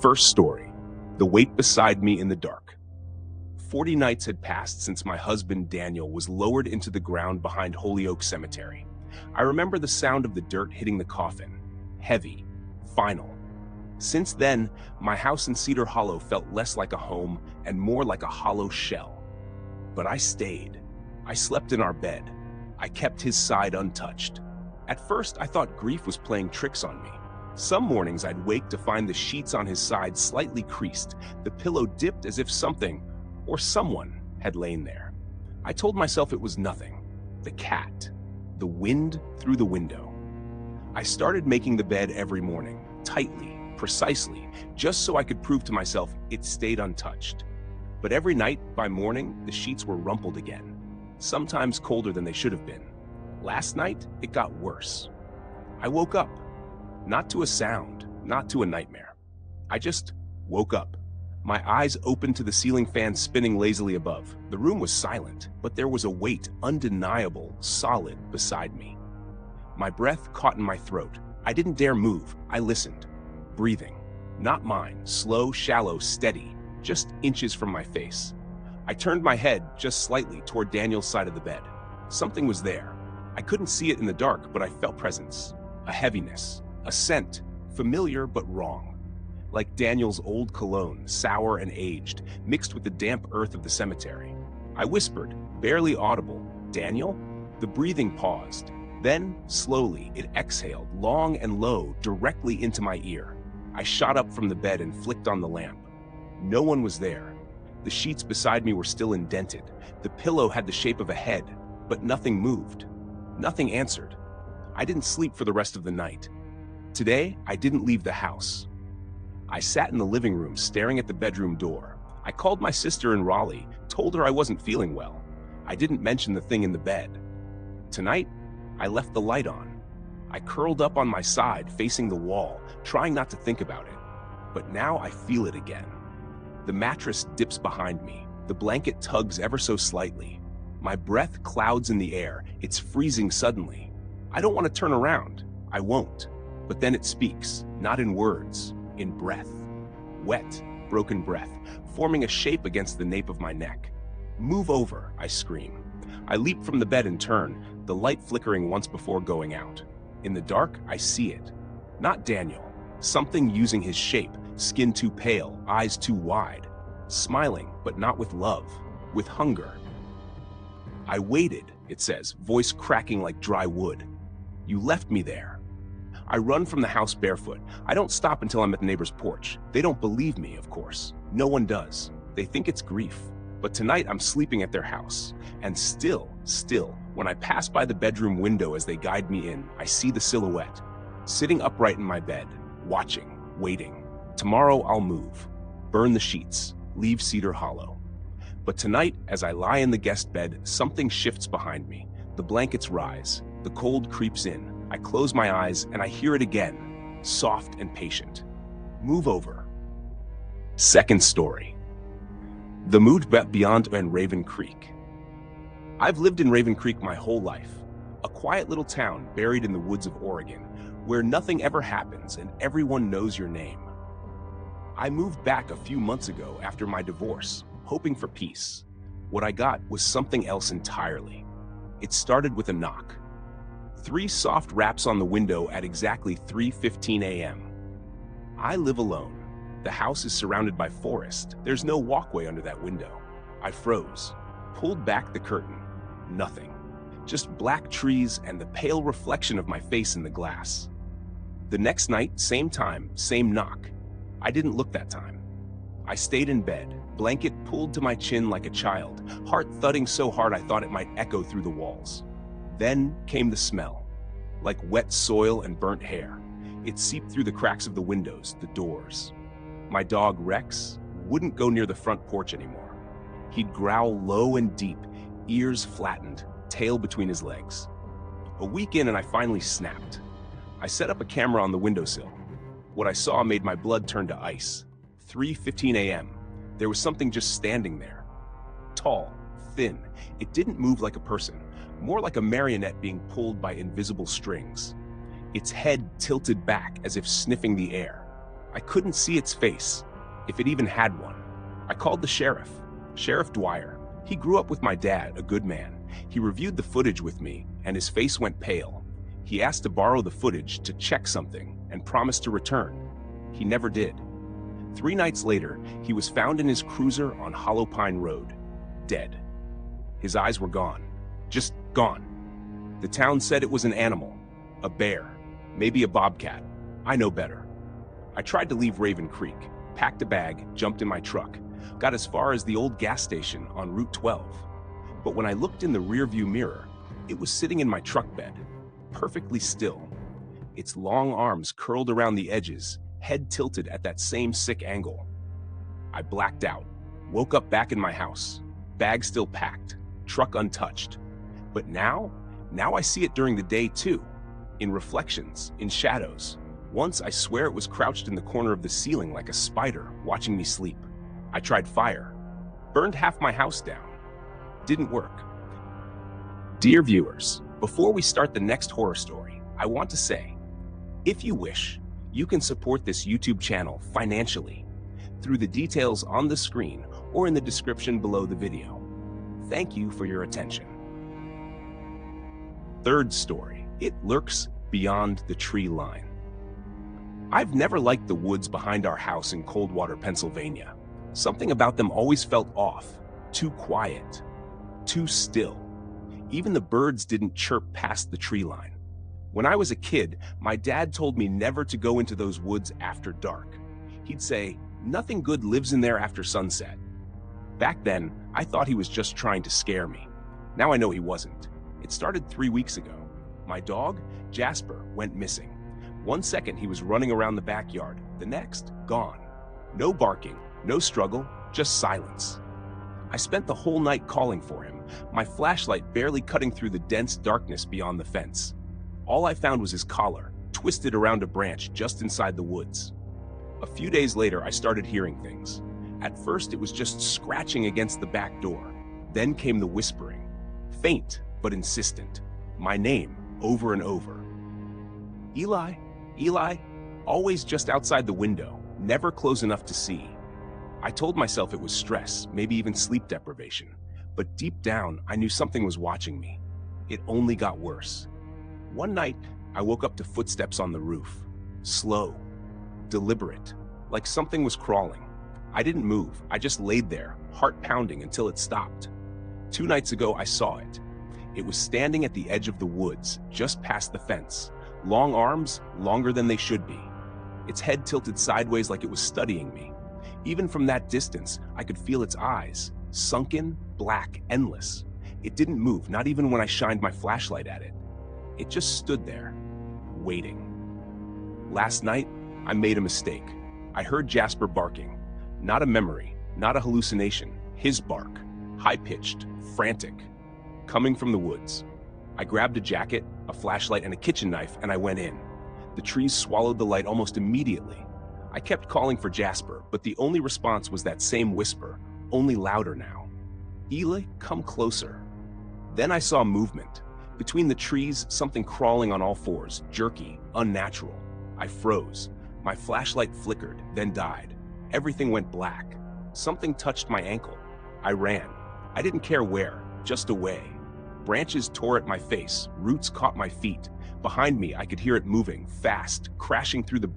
First story, the weight beside me in the dark. 40 nights had passed since my husband Daniel was lowered into the ground behind Holyoke Cemetery. I remember the sound of the dirt hitting the coffin. Heavy, final. Since then, my house in Cedar Hollow felt less like a home and more like a hollow shell. But I stayed. I slept in our bed. I kept his side untouched. At first, I thought grief was playing tricks on me. Some mornings I'd wake to find the sheets on his side slightly creased, the pillow dipped as if something or someone had lain there. I told myself it was nothing. The cat. The wind through the window. I started making the bed every morning, tightly, precisely, just so I could prove to myself it stayed untouched. But every night, by morning, the sheets were rumpled again, sometimes colder than they should have been. Last night, it got worse. I woke up. Not to a sound, not to a nightmare. I just woke up. My eyes opened to the ceiling fan spinning lazily above. The room was silent, but there was a weight, undeniable, solid, beside me. My breath caught in my throat. I didn't dare move. I listened. Breathing. Not mine. Slow, shallow, steady. Just inches from my face. I turned my head just slightly toward Daniel's side of the bed. Something was there. I couldn't see it in the dark, but I felt presence. A heaviness. A scent. Familiar but wrong. Like Daniel's old cologne, sour and aged, mixed with the damp earth of the cemetery. I whispered, barely audible, "Daniel?" The breathing paused. Then, slowly, it exhaled, long and low, directly into my ear. I shot up from the bed and flicked on the lamp. No one was there. The sheets beside me were still indented. The pillow had the shape of a head, but nothing moved. Nothing answered. I didn't sleep for the rest of the night. Today, I didn't leave the house. I sat in the living room, staring at the bedroom door. I called my sister in Raleigh, told her I wasn't feeling well. I didn't mention the thing in the bed. Tonight, I left the light on. I curled up on my side, facing the wall, trying not to think about it. But now I feel it again. The mattress dips behind me. The blanket tugs ever so slightly. My breath clouds in the air. It's freezing suddenly. I don't want to turn around. I won't. But then it speaks, not in words. In breath. Wet, broken breath, forming a shape against the nape of my neck. "Move over," I scream. I leap from the bed and turn, the light flickering once before going out. In the dark, I see it. Not Daniel. Something using his shape, skin too pale, eyes too wide. Smiling, but not with love, with hunger. "I waited," it says, voice cracking like dry wood. "You left me there." I run from the house barefoot. I don't stop until I'm at the neighbor's porch. They don't believe me, of course. No one does. They think it's grief. But tonight I'm sleeping at their house. And still, when I pass by the bedroom window as they guide me in, I see the silhouette. Sitting upright in my bed, watching, waiting. Tomorrow I'll move. Burn the sheets. Leave Cedar Hollow. But tonight, as I lie in the guest bed, something shifts behind me. The blankets rise. The cold creeps in. I close my eyes and I hear it again, soft and patient. "Move over." Second story. The mood beyond and Raven Creek. I've lived in Raven Creek my whole life, a quiet little town buried in the woods of Oregon, where nothing ever happens and everyone knows your name. I moved back a few months ago after my divorce, hoping for peace. What I got was something else entirely. It started with a knock. 3 soft raps on the window at exactly 3:15 a.m. I live alone. The house is surrounded by forest. There's no walkway under that window. I froze, pulled back the curtain. Nothing. Just black trees and the pale reflection of my face in the glass. The next night, same time, same knock. I didn't look that time. I stayed in bed, blanket pulled to my chin like a child, heart thudding so hard I thought it might echo through the walls. Then came the smell, like wet soil and burnt hair. It seeped through the cracks of the windows, the doors. My dog, Rex, wouldn't go near the front porch anymore. He'd growl low and deep, ears flattened, tail between his legs. A week in and I finally snapped. I set up a camera on the windowsill. What I saw made my blood turn to ice. 3:15 a.m. There was something just standing there. Tall, thin. It didn't move like a person. More like a marionette being pulled by invisible strings. Its head tilted back as if sniffing the air. I couldn't see its face, if it even had one. I called the sheriff, Sheriff Dwyer. He grew up with my dad, a good man. He reviewed the footage with me, and his face went pale. He asked to borrow the footage to check something and promised to return. He never did. 3 nights later, he was found in his cruiser on Hollow Pine Road, dead. His eyes were gone. Just gone. The town said it was an animal, a bear, maybe a bobcat. I know better. I tried to leave Raven Creek, packed a bag, jumped in my truck, got as far as the old gas station on Route 12. But when I looked in the rearview mirror, it was sitting in my truck bed, perfectly still. Its long arms curled around the edges, head tilted at that same sick angle. I blacked out, woke up back in my house, bag still packed, truck untouched. But now I see it during the day too, in reflections, in shadows. Once I swear it was crouched in the corner of the ceiling like a spider, watching me sleep. I tried fire, burned half my house down. Didn't work. Dear viewers, before we start the next horror story, I want to say, if you wish, you can support this YouTube channel financially through the details on the screen or in the description below the video. Thank you for your attention. Third story, it lurks beyond the tree line. I've never liked the woods behind our house in Coldwater, Pennsylvania. Something about them always felt off, too quiet, too still. Even the birds didn't chirp past the tree line. When I was a kid, my dad told me never to go into those woods after dark. He'd say, nothing good lives in there after sunset. Back then, I thought he was just trying to scare me. Now I know he wasn't. It started 3 weeks ago. My dog, Jasper, went missing. 1 second he was running around the backyard, the next, gone. No barking, no struggle, just silence. I spent the whole night calling for him, my flashlight barely cutting through the dense darkness beyond the fence. All I found was his collar, twisted around a branch just inside the woods. A few days later, I started hearing things. At first, it was just scratching against the back door. Then came the whispering, faint but insistent, my name over and over. Eli, Eli, always just outside the window, never close enough to see. I told myself it was stress, maybe even sleep deprivation, but deep down, I knew something was watching me. It only got worse. One night, I woke up to footsteps on the roof. Slow, deliberate, like something was crawling. I didn't move, I just laid there, heart pounding until it stopped. 2 nights ago, I saw it. It was standing at the edge of the woods, just past the fence. Long arms, longer than they should be. Its head tilted sideways like it was studying me. Even from that distance, I could feel its eyes, sunken, black, endless. It didn't move, not even when I shined my flashlight at it. It just stood there, waiting. Last night, I made a mistake. I heard Jasper barking. Not a memory, not a hallucination. His bark, high-pitched, frantic, coming from the woods. I grabbed a jacket, a flashlight, and a kitchen knife, and I went in. The trees swallowed the light almost immediately. I kept calling for Jasper, but the only response was that same whisper, only louder now. Eli, come closer. Then I saw movement. Between the trees, something crawling on all fours, jerky, unnatural. I froze. My flashlight flickered, then died. Everything went black. Something touched my ankle. I ran. I didn't care where, just away. Branches tore at my face, roots caught my feet. Behind me, I could hear it moving, fast, crashing through the